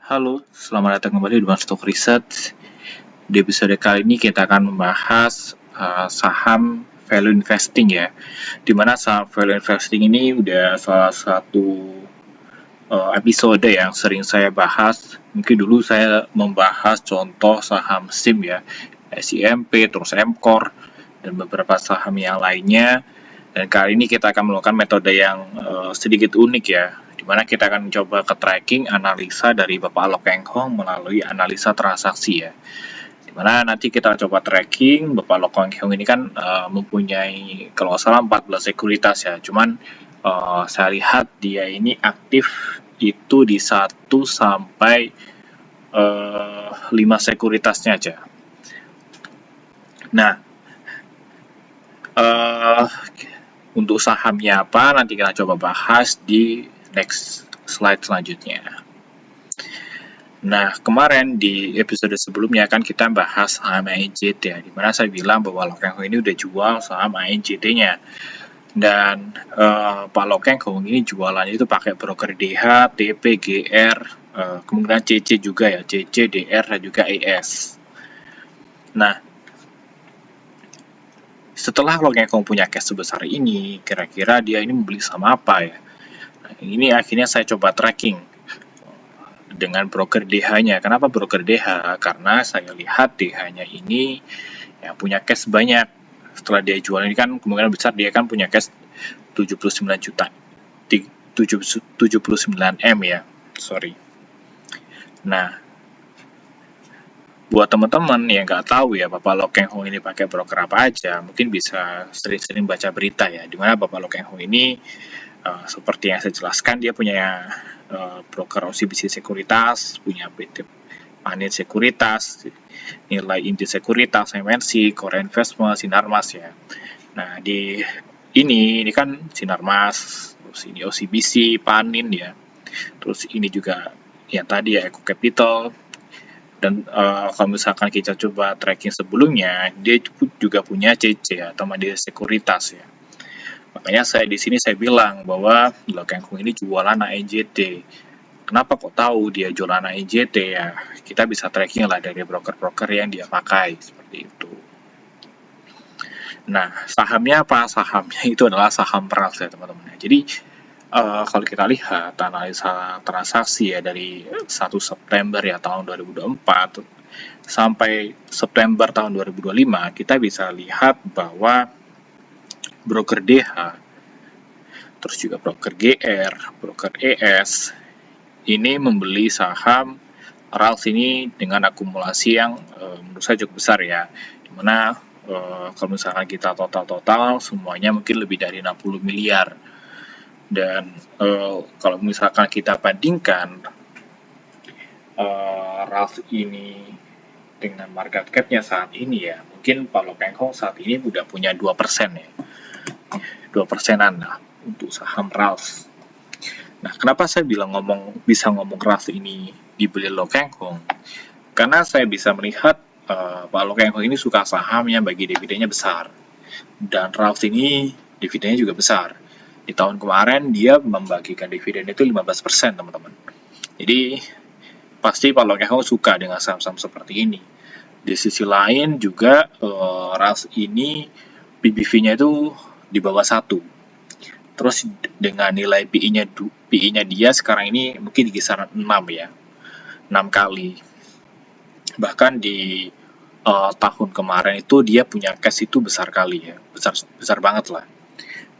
Halo, selamat datang kembali di One Stock Research. Di episode kali ini kita akan membahas saham value investing ya. Dimana saham value investing ini udah salah satu episode yang sering saya bahas. Mungkin dulu saya membahas contoh saham SIM ya, SIMP, terus MCOR, dan beberapa saham yang lainnya. Dan kali ini kita akan melakukan metode yang sedikit unik ya, di mana kita akan mencoba ke tracking analisa dari Bapak Lo Keng Hong melalui analisa transaksi ya. Di mana nanti kita coba tracking, Bapak Lo Keng Hong ini kan mempunyai kalau nggak salah 14 sekuritas ya. Cuman saya lihat dia ini aktif itu di 1 sampai 5 sekuritasnya aja. Nah, untuk sahamnya apa nanti kita coba bahas di next slide selanjutnya. Nah, kemarin di episode sebelumnya kan kita bahas saham ANJT ya, dimana saya bilang bahwa Lo Keng Hong ini udah jual saham ANJT-nya. Dan Pak Lo Keng Hong ini jualannya itu pakai broker DH, TP, GR, kemudian CC juga ya, CC, DR, dan juga ES. Nah, setelah Lo Keng Hong punya cash sebesar ini, kira-kira dia ini membeli saham apa ya? Nah, ini akhirnya saya coba tracking dengan broker DH-nya. Kenapa broker DH? Karena saya lihat DH-nya ini yang punya cash banyak. Setelah dia jual ini kan kemungkinan besar dia kan punya cash 79 juta. 79 M ya. Sorry. Nah, buat teman-teman yang nggak tahu ya Bapak Lo Keng Hong ini pakai broker apa aja, mungkin bisa sering-sering baca berita ya, dimana Bapak Lo Keng Hong ini seperti yang saya jelaskan dia punya broker OCBC Sekuritas, punya PT Panin Sekuritas, Nilai Inti Sekuritas, MNC, Korea Investment, Sinarmas ya. Nah di ini kan Sinarmas, terus ini OCBC, Panin ya, terus ini juga yang tadi ya Eco Capital. Dan kalau misalkan kita coba tracking sebelumnya, dia juga punya CC atau Mandiri Sekuritas ya. Makanya di sini saya bilang bahwa Lo Keng Hong ini jualan ANJT. Kenapa kok tahu dia jualan ANJT ya? Kita bisa tracking lah dari broker-broker yang dia pakai seperti itu. Nah, sahamnya apa? Sahamnya itu adalah saham peras ya teman-teman. Jadi kalau kita lihat analisa transaksi ya dari 1 September ya tahun 2024 sampai September tahun 2025, kita bisa lihat bahwa broker DH, terus juga broker GR, broker ES, ini membeli saham RALS ini dengan akumulasi yang menurut saya cukup besar ya, dimana kalau misalkan kita total semuanya mungkin lebih dari 60 miliar. Dan kalau misalkan kita bandingkan RALS ini dengan market cap-nya saat ini ya, mungkin Pak Lo Keng Hong saat ini udah punya 2% ya, 2%-an lah untuk saham RALS. Nah, kenapa saya bilang bisa ngomong RALS ini dibeli Lo Keng Hong? Karena saya bisa melihat Pak Lo Keng Hong ini suka saham yang bagi dividennya besar, dan RALS ini dividennya juga besar. Di tahun kemarin dia membagikan dividen itu 15% teman-teman. Jadi pasti Pak Lo Keng Hong suka dengan saham-saham seperti ini. Di sisi lain juga RALS ini PBV-nya itu di bawah 1. Terus dengan nilai PI-nya dia sekarang ini mungkin di kisaran 6 ya. 6 kali. Bahkan di tahun kemarin itu dia punya cash itu besar kali ya. Besar banget lah.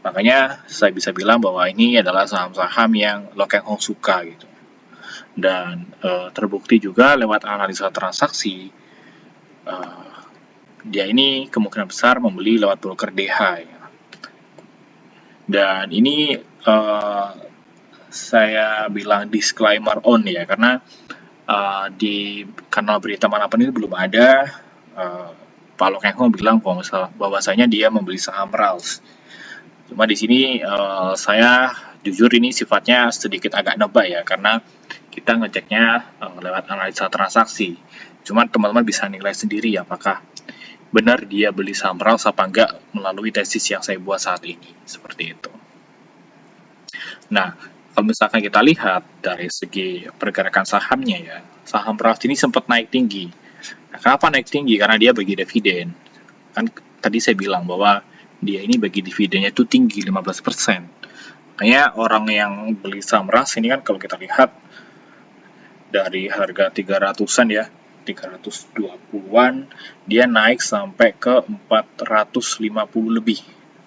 Makanya saya bisa bilang bahwa ini adalah saham-saham yang Lo Keng Hong suka gitu. Dan terbukti juga lewat analisa transaksi, dia ini kemungkinan besar membeli lewat broker DH ya. Dan ini saya bilang disclaimer on ya, karena di kanal berita manapun itu belum ada Pak Lo Keng Hong bilang bahwasanya dia membeli saham RALS. Cuma di sini saya jujur ini sifatnya sedikit agak nebak ya, karena kita ngeceknya lewat analisa transaksi. Cuma teman-teman bisa nilai sendiri ya apakah benar dia beli saham RALS apa enggak melalui tesis yang saya buat saat ini, seperti itu. Nah, Kalau misalkan kita lihat dari segi pergerakan sahamnya ya, saham RALS ini sempat naik tinggi. Nah, kenapa naik tinggi? Karena dia bagi dividen. Kan tadi saya bilang bahwa dia ini bagi dividennya itu tinggi 15%. Makanya orang yang beli saham RALS ini kan kalau kita lihat dari harga 300-an ya, 320-an, dia naik sampai ke 450 lebih,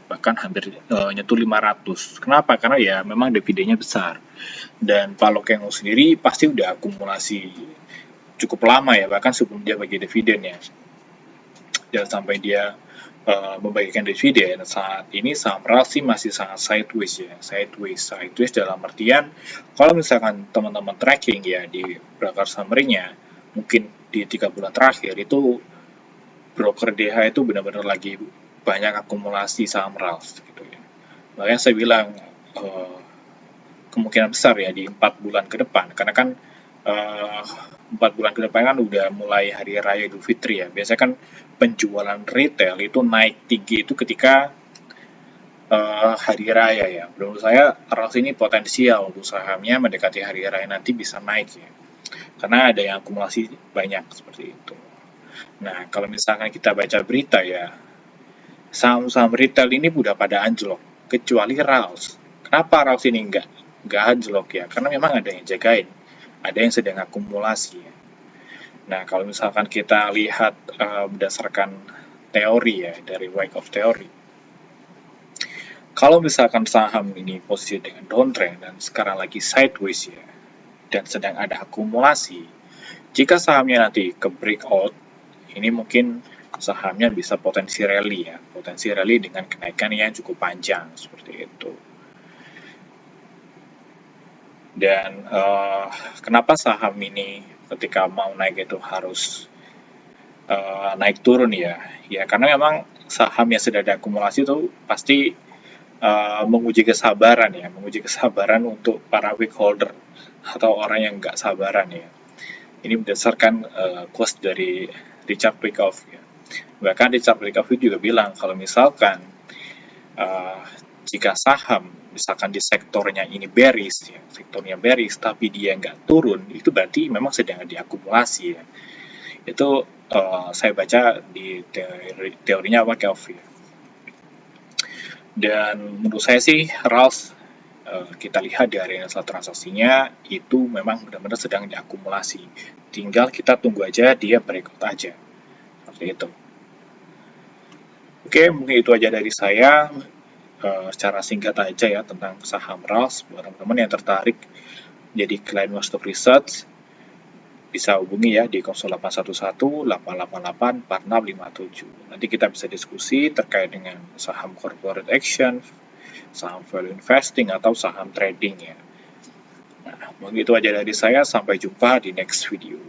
bahkan hampir nyentuh 500. Kenapa? Karena ya memang dividennya besar. Dan Pak Lokeng sendiri pasti udah akumulasi cukup lama ya, bahkan sebelum dia bagi dividen ya. Dan sampai dia membagikan dividen, saat ini saham RALS sih masih sangat sideways ya, sideways dalam artian kalau misalkan teman-teman tracking ya di broker summary-nya, mungkin di 3 bulan terakhir itu broker DH itu benar-benar lagi banyak akumulasi saham RALS gitu ya. Makanya saya bilang kemungkinan besar ya di 4 bulan ke depan, karena kan 4 bulan ke depan kan udah mulai hari raya Idul Fitri ya. Biasanya kan penjualan retail itu naik tinggi itu ketika hari raya ya. Menurut saya RALS ini potensial untuk sahamnya mendekati hari raya nanti bisa naik ya. Karena ada yang akumulasi banyak seperti itu. Nah, kalau misalkan kita baca berita ya, saham-saham retail ini udah pada anjlok, kecuali RALS. Kenapa RALS ini nggak anjlok ya? Karena memang ada yang jagain, ada yang sedang akumulasi ya. Nah, kalau misalkan kita lihat berdasarkan teori ya, dari Wyckoff Theory, kalau misalkan saham ini posisi dengan downtrend dan sekarang lagi sideways ya, dan sedang ada akumulasi, jika sahamnya nanti ke breakout, ini mungkin sahamnya bisa potensi rally ya, potensi rally dengan kenaikan yang cukup panjang seperti itu. Dan kenapa saham ini ketika mau naik itu harus naik turun ya? Ya karena memang saham yang sudah ada akumulasi itu pasti menguji kesabaran ya, menguji kesabaran untuk para weak holder atau orang yang nggak sabaran ya. Ini berdasarkan quote dari Richard Wyckoff ya. Bahkan Richard Wyckoff juga bilang kalau misalkan jika saham misalkan di sektornya ini bearish ya, sektornya bearish tapi dia nggak turun, itu berarti memang sedang diakumulasi ya. Itu saya baca di teorinya Wyckoff ya. Dan menurut saya sih RALS kita lihat dari hasil transaksinya itu memang benar-benar sedang diakumulasi. Tinggal kita tunggu aja dia breakout aja. Seperti itu. Oke, mungkin itu aja dari saya. Secara singkat aja ya tentang saham RALS. Buat teman-teman yang tertarik jadi klien One-Stop Research, bisa hubungi ya di 0811-888-4657. Nanti kita bisa diskusi terkait dengan saham corporate action, saham value investing, atau saham trading ya. Nah, mungkin itu aja dari saya. Sampai jumpa di next video.